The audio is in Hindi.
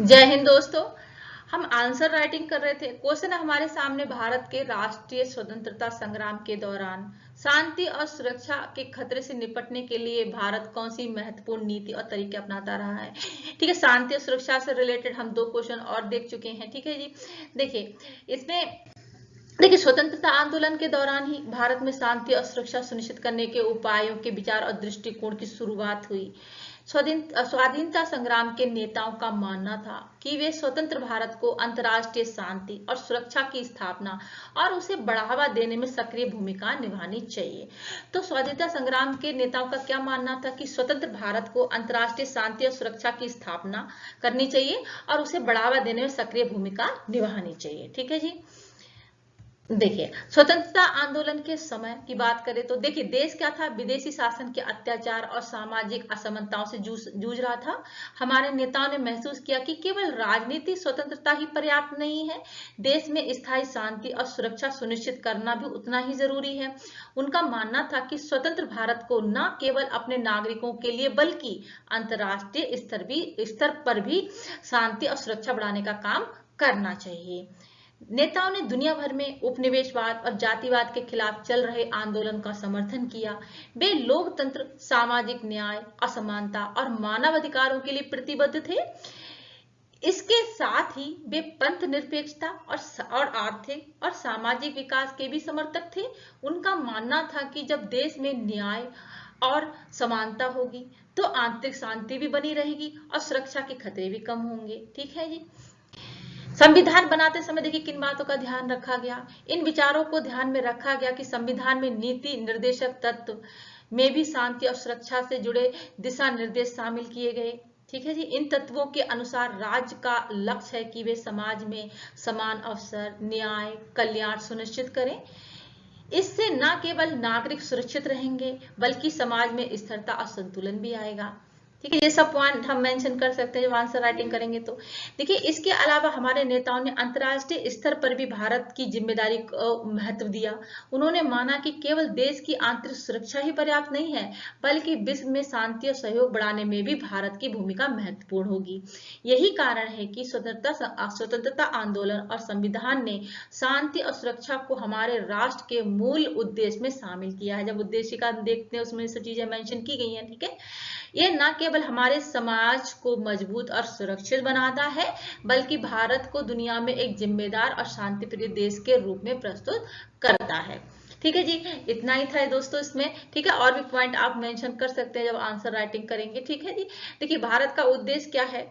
जय हिंद दोस्तों। हम आंसर राइटिंग कर रहे थे। क्वेश्चन हमारे सामने, भारत के राष्ट्रीय स्वतंत्रता संग्राम के दौरान शांति और सुरक्षा के खतरे से निपटने के लिए भारत कौन सी महत्वपूर्ण नीति और तरीके अपनाता रहा है। ठीक है, शांति और सुरक्षा से रिलेटेड हम दो क्वेश्चन और देख चुके हैं। ठीक है जी, देखिए इसमें देखिए स्वतंत्रता आंदोलन के दौरान ही भारत में शांति और सुरक्षा सुनिश्चित करने के उपायों के विचार और दृष्टिकोण की शुरुआत हुई। स्वाधीनता संग्राम के नेताओं का मानना था कि वे स्वतंत्र भारत को अंतर्राष्ट्रीय शांति और सुरक्षा की स्थापना और उसे बढ़ावा देने में सक्रिय भूमिका निभानी चाहिए। तो स्वाधीनता संग्राम के नेताओं का क्या मानना था कि स्वतंत्र भारत को अंतर्राष्ट्रीय शांति और सुरक्षा की स्थापना करनी चाहिए और उसे बढ़ावा देने में सक्रिय भूमिका निभानी चाहिए। ठीक है जी, देखिए स्वतंत्रता आंदोलन के समय की बात करें तो देखिए देश क्या था, विदेशी शासन के अत्याचार और सामाजिक असमानताओं से जूझ रहा था। हमारे नेताओं ने महसूस किया कि केवल राजनीतिक स्वतंत्रता ही पर्याप्त नहीं है, देश में स्थायी शांति और सुरक्षा सुनिश्चित करना भी उतना ही जरूरी है। उनका मानना था कि स्वतंत्र भारत को न केवल अपने नागरिकों के लिए बल्कि अंतर्राष्ट्रीय स्तर पर भी शांति और सुरक्षा बढ़ाने का काम करना चाहिए। नेताओं ने दुनिया भर में उपनिवेशवाद और जातिवाद के खिलाफ चल रहे आंदोलन का समर्थन किया। वे लोकतंत्र, सामाजिक न्याय, असमानता और मानव अधिकारों के लिए प्रतिबद्ध थे। इसके साथ ही वे पंथ निरपेक्षता और आर्थिक और सामाजिक विकास के भी समर्थक थे। उनका मानना था कि जब देश में न्याय और समानता होगी तो आंतरिक शांति भी बनी रहेगी और सुरक्षा के खतरे भी कम होंगे। ठीक है जी, संविधान बनाते समय देखिए किन बातों का ध्यान रखा गया। इन विचारों को ध्यान में रखा गया कि संविधान में नीति निर्देशक तत्व में भी शांति और सुरक्षा से जुड़े दिशा निर्देश शामिल किए गए। ठीक है जी, इन तत्वों के अनुसार राज्य का लक्ष्य है कि वे समाज में समान अवसर, न्याय, कल्याण सुनिश्चित करें। इससे न केवल नागरिक सुरक्षित रहेंगे बल्कि समाज में स्थिरता और संतुलन भी आएगा। ठीक है, ये सब पॉइंट हम मेंशन कर सकते हैं जब आंसर राइटिंग करेंगे तो। देखिए इसके अलावा हमारे नेताओं ने अंतर्राष्ट्रीय स्तर पर भी भारत की जिम्मेदारी को महत्व दिया। उन्होंने माना कि केवल देश की आंतरिक सुरक्षा ही पर्याप्त नहीं है बल्कि विश्व में शांति और सहयोग बढ़ाने में भी भारत की भूमिका महत्वपूर्ण होगी। यही कारण है कि स्वतंत्रता आंदोलन और संविधान ने शांति और सुरक्षा को हमारे राष्ट्र के मूल उद्देश्य में शामिल किया है। जब उद्देश्य का देखते हैं उसमें सब चीजें मेंशन की गई हैं। ठीक है, ये न केवल हमारे समाज को मजबूत और सुरक्षित बनाता है बल्कि भारत को दुनिया में एक जिम्मेदार और शांतिप्रिय देश के रूप में प्रस्तुत करता है। ठीक है जी, इतना ही था दोस्तों इसमें। ठीक है, और भी पॉइंट आप मेंशन कर सकते हैं जब आंसर राइटिंग करेंगे। ठीक है जी, देखिए भारत का उद्देश्य क्या है,